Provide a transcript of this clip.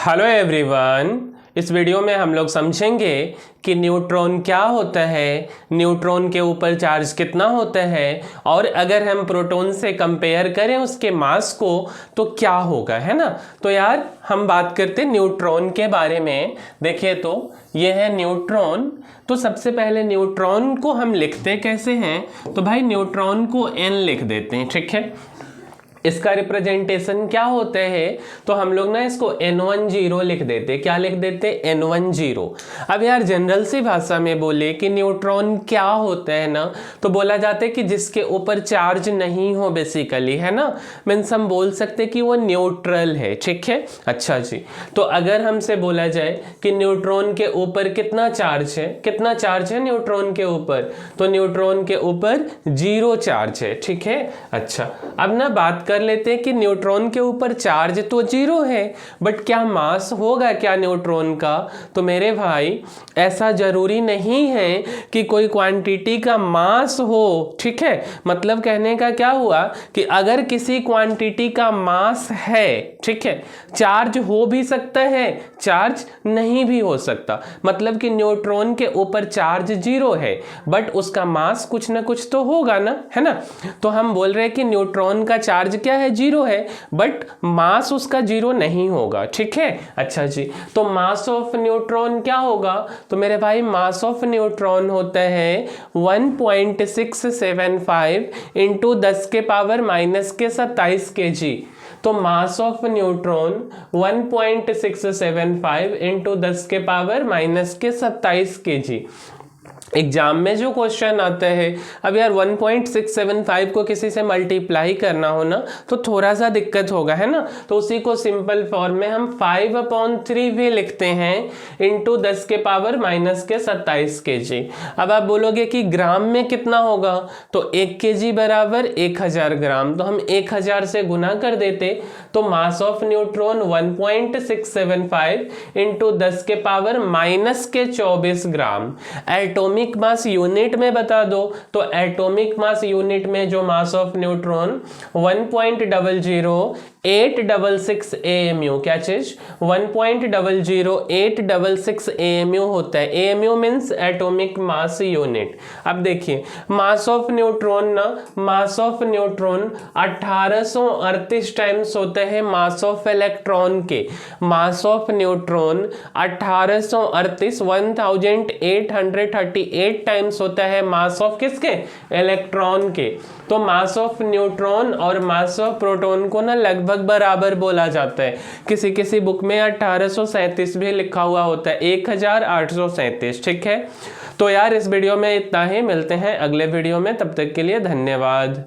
Hello everyone. इस video में हम लोग समझेंगे कि न्यूट्रॉन क्या होता है, न्यूट्रॉन के ऊपर चार्ज कितना होता है और अगर हम प्रोटॉन से कंपेयर करें उसके मास को तो क्या होगा, है ना। तो यार हम बात करते हैं न्यूट्रॉन के बारे में। देखिए तो ये है न्यूट्रॉन। तो सबसे पहले न्यूट्रॉन को हम लिखते कैसे हैं, तो भाई न्यूट्रॉन को n लिख देते हैं, ठीक है। इसका रिप्रेजेंटेशन क्या होता है, तो हम लोग ना इसको N10 लिख देते। क्या लिख देते? N10। अब यार जनरल सी भाषा में बोले कि न्यूट्रॉन क्या होता है ना, तो बोला जाता है कि जिसके ऊपर चार्ज नहीं हो बेसिकली, है ना। मीन्स हम बोल सकते कि वो न्यूट्रल है, ठीक है। अच्छा जी, तो अगर हमसे बोला जाए कि न्यूट्रॉन के ऊपर कितना चार्ज है, कितना चार्ज है न्यूट्रॉन के ऊपर, तो न्यूट्रॉन के ऊपर 0 चार्ज है, ठीक है। अच्छा, अब ना बात कर लेते हैं कि न्यूट्रॉन के ऊपर चार्ज तो 0 है, बट क्या मास होगा क्या न्यूट्रॉन का, तो मेरे भाई ऐसा जरूरी नहीं है कि कोई क्वांटिटी का मास हो, ठीक है। मतलब कहने का क्या हुआ कि अगर किसी क्वांटिटी का मास है, ठीक है, चार्ज हो भी सकता है, चार्ज नहीं भी हो सकता। मतलब कि न्यूट्रॉन के ऊपर चार्ज 0 है बट उसका मास कुछ ना कुछ तो होगा ना, है ना। तो हम बोल रहे हैं कि न्यूट्रॉन का चार्ज क्या है, 0 है, बट मास उसका 0 नहीं होगा, ठीक है। अच्छा जी, तो मास ऑफ न्यूट्रॉन क्या होगा, तो मेरे भाई मास ऑफ न्यूट्रॉन होता है 1.675 इंटू 10 के पावर -27 kg। तो मास ऑफ न्यूट्रॉन 1.675 इंटू 10 के पावर -27 kg। एग्जाम में जो क्वेश्चन आता है, अब यार 1.675 को किसी से मल्टीप्लाई करना हो ना तो थोड़ा सा दिक्कत होगा, है ना। तो उसी को सिंपल फॉर्म में हम 5/3 भी लिखते हैं इंटू 10 के पावर -27 kg। अब आप बोलोगे कि ग्राम में कितना होगा, तो 1 kg बराबर 1000 ग्राम, तो हम 1000 से गुना कर देते तो मास ऑफ न्यूट्रॉन 1.675 इंटू 10 के पावर -24 ग्राम। एटॉमिक मास यूनिट में बता दो, तो एटॉमिक मास यूनिट में जो मास ऑफ न्यूट्रॉन 1.00866 AMU, क्या चीज 1.00866 AMU होता है। AMU means atomic mass unit. अब देखिए मास ऑफ न्यूट्रॉन ना, मास ऑफ न्यूट्रॉन 1838 टाइम्स होता है मास ऑफ इलेक्ट्रॉन के। मास ऑफ न्यूट्रॉन 1838 1838 टाइम्स होता है मास ऑफ किसके, इलेक्ट्रॉन के। तो मास ऑफ न्यूट्रॉन और मास ऑफ प्रोटॉन को ना लगभग बराबर बोला जाता है। किसी किसी बुक में 1837 भी लिखा हुआ होता है, 1837, ठीक है। तो यार इस वीडियो में इतना ही, मिलते हैं अगले वीडियो में, तब तक के लिए धन्यवाद।